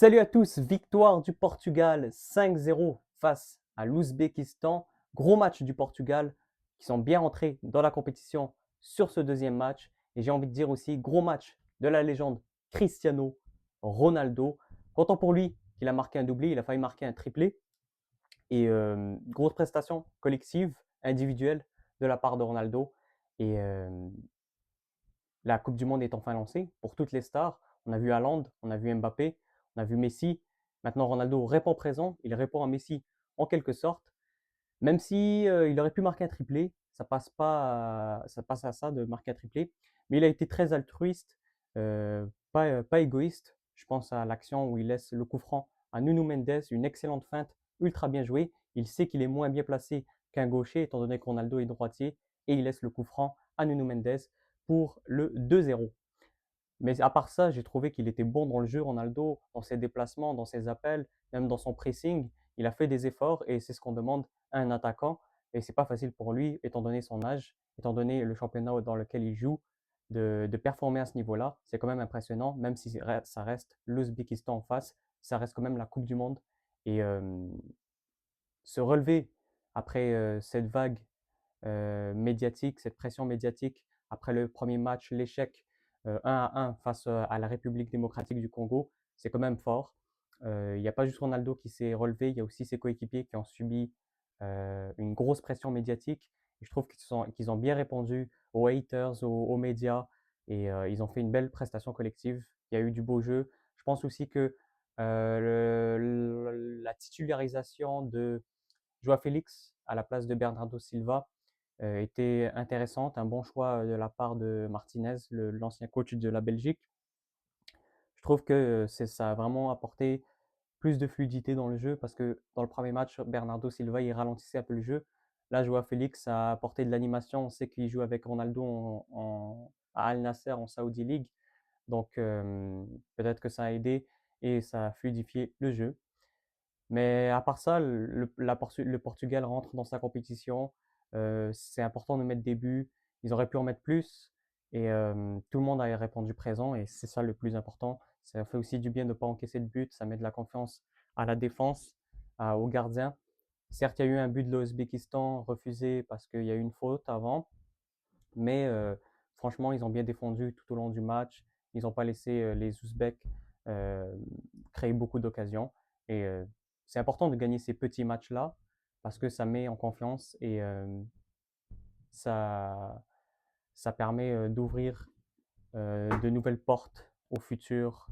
Salut à tous, victoire du Portugal 5-0 face à l'Ouzbékistan. Gros match du Portugal qui sont bien rentrés dans la compétition sur ce deuxième match. Et j'ai envie de dire aussi gros match de la légende Cristiano Ronaldo. Content pour lui qu'il a marqué un doublé, il a failli marquer un triplé. Et grosse prestation collective, individuelle de la part de Ronaldo. Et la Coupe du Monde est enfin lancée pour toutes les stars. On a vu Haaland, on a vu Mbappé, on a vu Messi. Maintenant, Ronaldo répond présent. Il répond à Messi en quelque sorte. Même si il aurait pu marquer un triplé, ça passe à ça de marquer un triplé. Mais il a été très altruiste, pas égoïste. Je pense à l'action où il laisse le coup franc à Nuno Mendes, une excellente feinte, ultra bien jouée. Il sait qu'il est moins bien placé qu'un gaucher, étant donné que Ronaldo est droitier, et il laisse le coup franc à Nuno Mendes pour le 2-0. Mais à part ça, j'ai trouvé qu'il était bon dans le jeu, Ronaldo, dans ses déplacements, dans ses appels, même dans son pressing. Il a fait des efforts et c'est ce qu'on demande à un attaquant. Et c'est pas facile pour lui, étant donné son âge, étant donné le championnat dans lequel il joue, de performer à ce niveau-là. C'est quand même impressionnant, même si ça reste l'Ouzbékistan en face, ça reste quand même la Coupe du Monde. Et se relever après cette vague médiatique, cette pression médiatique après le premier match, l'échec 1-1 face à la République démocratique du Congo, c'est quand même fort. Il n'y a pas juste Ronaldo qui s'est relevé, il y a aussi ses coéquipiers qui ont subi une grosse pression médiatique. Et je trouve qu'ils ont bien répondu aux haters, aux médias, et ils ont fait une belle prestation collective. Il y a eu du beau jeu. Je pense aussi que la titularisation de Joao Félix à la place de Bernardo Silva était intéressante, un bon choix de la part de Martinez, l'ancien coach de la Belgique. Je trouve que ça a vraiment apporté plus de fluidité dans le jeu parce que dans le premier match, Bernardo Silva il ralentissait un peu le jeu. Là, Joao Félix a apporté de l'animation. On sait qu'il joue avec Ronaldo à Al Nasser en Saudi League. Donc peut-être que ça a aidé et ça a fluidifié le jeu. Mais à part ça, le Portugal rentre dans sa compétition. C'est important de mettre des buts. Ils auraient pu en mettre plus. Et tout le monde a répondu présent. Et c'est ça le plus important. Ça fait aussi du bien de ne pas encaisser de but. Ça met de la confiance à la défense, au gardien. Certes, il y a eu un but de l'Ouzbékistan refusé parce qu'il y a eu une faute avant. Mais franchement, ils ont bien défendu tout au long du match. Ils n'ont pas laissé les Ouzbeks euh, créer beaucoup d'occasions. Et c'est important de gagner ces petits matchs-là parce que ça met en confiance et ça, ça permet d'ouvrir de nouvelles portes au futur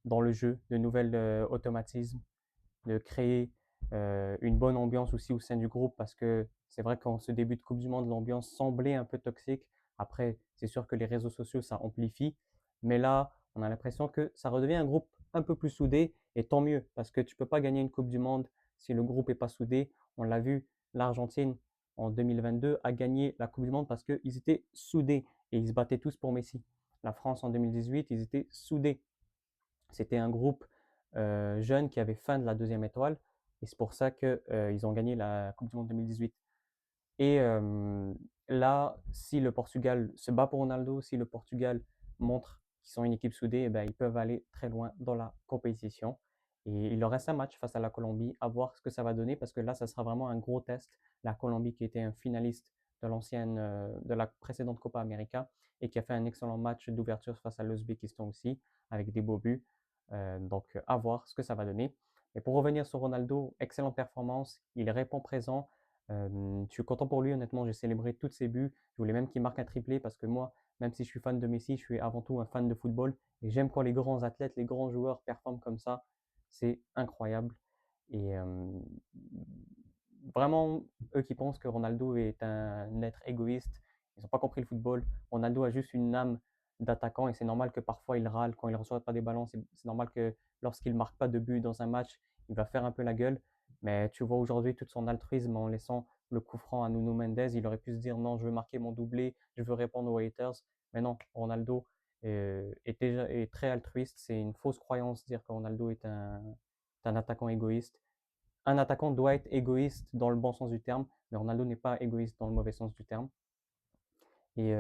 dans le jeu, de nouvelles automatismes, de créer une bonne ambiance aussi au sein du groupe parce que c'est vrai qu'en ce début de Coupe du Monde, l'ambiance semblait un peu toxique. Après, c'est sûr que les réseaux sociaux, ça amplifie. Mais là, on a l'impression que ça redevient un groupe un peu plus soudé et tant mieux parce que tu peux pas gagner une Coupe du Monde si le groupe est pas soudé. On l'a vu, l'Argentine en 2022 a gagné la Coupe du Monde parce qu'ils étaient soudés et ils se battaient tous pour Messi. La France en 2018, ils étaient soudés. C'était un groupe jeune qui avait faim de la deuxième étoile et c'est pour ça qu'ils ont gagné la Coupe du Monde 2018. Et là, si le Portugal se bat pour Ronaldo, si le Portugal montre qu'ils sont une équipe soudée, eh ben, ils peuvent aller très loin dans la compétition. Et il leur reste un match face à la Colombie, à voir ce que ça va donner, parce que là, ça sera vraiment un gros test. La Colombie qui était un finaliste de la précédente Copa América et qui a fait un excellent match d'ouverture face à l'Ouzbékistan aussi, avec des beaux buts. Donc, à voir ce que ça va donner. Et pour revenir sur Ronaldo, excellente performance, il répond présent. Je suis content pour lui, honnêtement, j'ai célébré tous ses buts. Je voulais même qu'il marque un triplé parce que moi, même si je suis fan de Messi, je suis avant tout un fan de football et j'aime quand les grands athlètes, les grands joueurs performent comme ça. C'est incroyable. Et vraiment, eux qui pensent que Ronaldo est un être égoïste, ils n'ont pas compris le football. Ronaldo a juste une âme d'attaquant et c'est normal que parfois il râle quand il ne reçoit pas des ballons. C'est normal que lorsqu'il ne marque pas de but dans un match, il va faire un peu la gueule. Mais tu vois aujourd'hui tout son altruisme en laissant le coup franc à Nuno Mendes. Il aurait pu se dire non, je veux marquer mon doublé, je veux répondre aux haters. Mais non, Ronaldo est très altruiste. C'est une fausse croyance de dire que Ronaldo est un attaquant égoïste. Un attaquant doit être égoïste dans le bon sens du terme, mais Ronaldo n'est pas égoïste dans le mauvais sens du terme. Et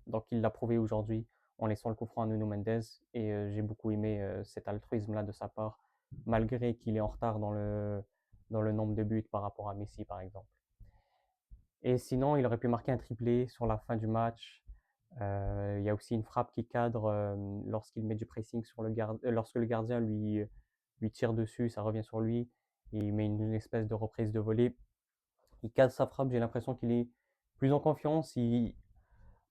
donc il l'a prouvé aujourd'hui en laissant le coup franc à Nuno Mendes. Et j'ai beaucoup aimé cet altruisme-là de sa part, malgré qu'il est en retard dans le nombre de buts par rapport à Messi, par exemple. Et sinon, il aurait pu marquer un triplé sur la fin du match. Il y a aussi une frappe qui cadre lorsqu'il met du pressing sur lorsque le gardien lui tire dessus, ça revient sur lui. Et il met une espèce de reprise de volée. Il cadre sa frappe, j'ai l'impression qu'il est plus en confiance.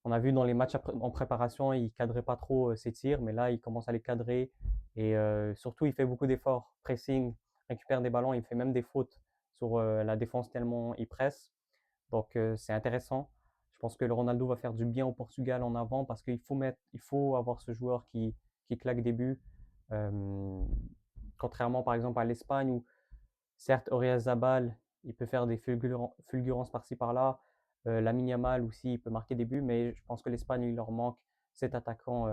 On a vu dans les matchs en préparation, il cadrait pas trop ses tirs, mais là, il commence à les cadrer. Et surtout, il fait beaucoup d'efforts. Pressing, récupère des ballons, il fait même des fautes sur la défense tellement il presse. Donc, c'est intéressant. Je pense que le Ronaldo va faire du bien au Portugal en avant parce il faut avoir ce joueur qui claque des buts. Euh, Contrairement par exemple à l'Espagne où certes Oyarzabal, il peut faire des fulgurances par-ci par-là. Lamine Yamal aussi, il peut marquer des buts, mais je pense que l'Espagne, il leur manque cet attaquant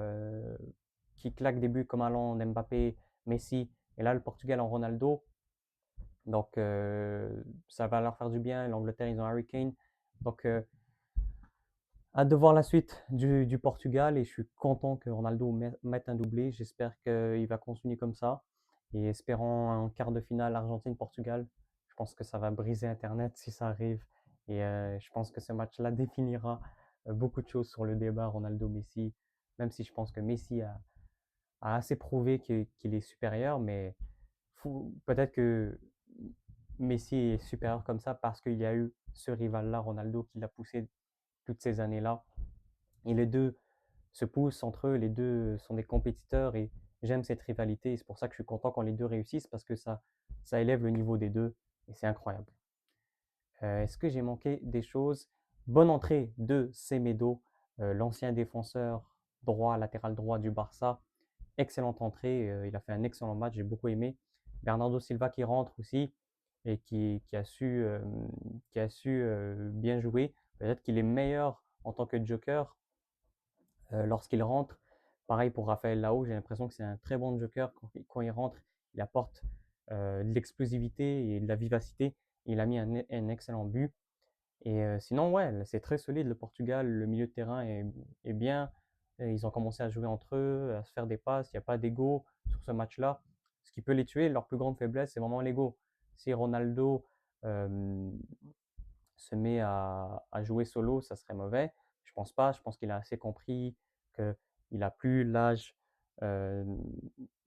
qui claque des buts comme Haaland, Mbappé, Messi. Et là, le Portugal en Ronaldo. Donc, ça va leur faire du bien. L'Angleterre, ils ont Harry Kane. Donc, hâte de voir la suite du Portugal et je suis content que Ronaldo mette un doublé. J'espère qu'il va continuer comme ça. Et espérant un quart de finale Argentine-Portugal, je pense que ça va briser Internet si ça arrive. Et je pense que ce match-là définira beaucoup de choses sur le débat Ronaldo-Messi, même si je pense que Messi a assez prouvé qu'il est supérieur, mais peut-être que Messi est supérieur comme ça parce qu'il y a eu ce rival-là, Ronaldo, qui l'a poussé toutes ces années-là. Et les deux se poussent entre eux, les deux sont des compétiteurs et j'aime cette rivalité. Et c'est pour ça que je suis content quand les deux réussissent parce que ça élève le niveau des deux et c'est incroyable. Est-ce que j'ai manqué des choses? Bonne entrée de Semedo, l'ancien défenseur droit, latéral droit du Barça. Excellente entrée, il a fait un excellent match, j'ai beaucoup aimé. Bernardo Silva qui rentre aussi et qui a su bien jouer. Peut-être qu'il est meilleur en tant que joker lorsqu'il rentre. Pareil pour Raphaël Lao, j'ai l'impression que c'est un très bon joker. Quand il rentre, il apporte de l'explosivité et de la vivacité. Il a mis un excellent but. Et sinon, ouais, c'est très solide le Portugal. Le milieu de terrain est bien. Et ils ont commencé à jouer entre eux, à se faire des passes. Il n'y a pas d'ego sur ce match-là. Ce qui peut les tuer, leur plus grande faiblesse, c'est vraiment l'ego. Si Ronaldo euh, se met à jouer solo, ça serait mauvais. Je pense pas. Je pense qu'il a assez compris qu'il a plus l'âge euh,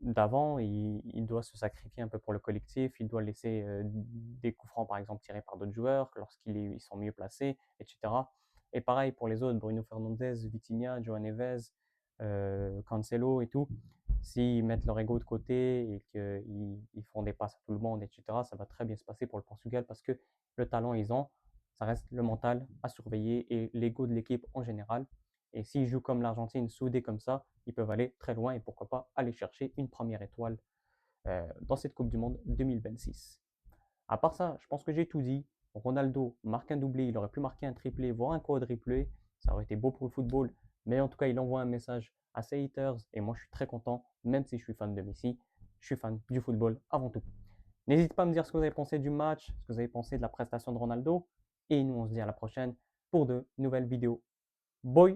d'avant. Il doit se sacrifier un peu pour le collectif. Il doit laisser des coups francs, par exemple, tirés par d'autres joueurs lorsqu'ils sont mieux placés, etc. Et pareil pour les autres, Bruno Fernandes, Vitinha, João Neves, Cancelo et tout. S'ils mettent leur ego de côté et qu'ils font des passes à tout le monde, etc., ça va très bien se passer pour le Portugal parce que le talent, ils ont. Ça reste le mental à surveiller et l'ego de l'équipe en général. Et s'ils jouent comme l'Argentine, soudés comme ça, ils peuvent aller très loin et pourquoi pas aller chercher une première étoile dans cette Coupe du Monde 2026. À part ça, je pense que j'ai tout dit. Ronaldo marque un doublé, il aurait pu marquer un triplé, voire un quadruplé. Ça aurait été beau pour le football. Mais en tout cas, il envoie un message à ses haters et moi je suis très content, même si je suis fan de Messi, je suis fan du football avant tout. N'hésitez pas à me dire ce que vous avez pensé du match, ce que vous avez pensé de la prestation de Ronaldo. Et nous, on se dit à la prochaine pour de nouvelles vidéos. Bye!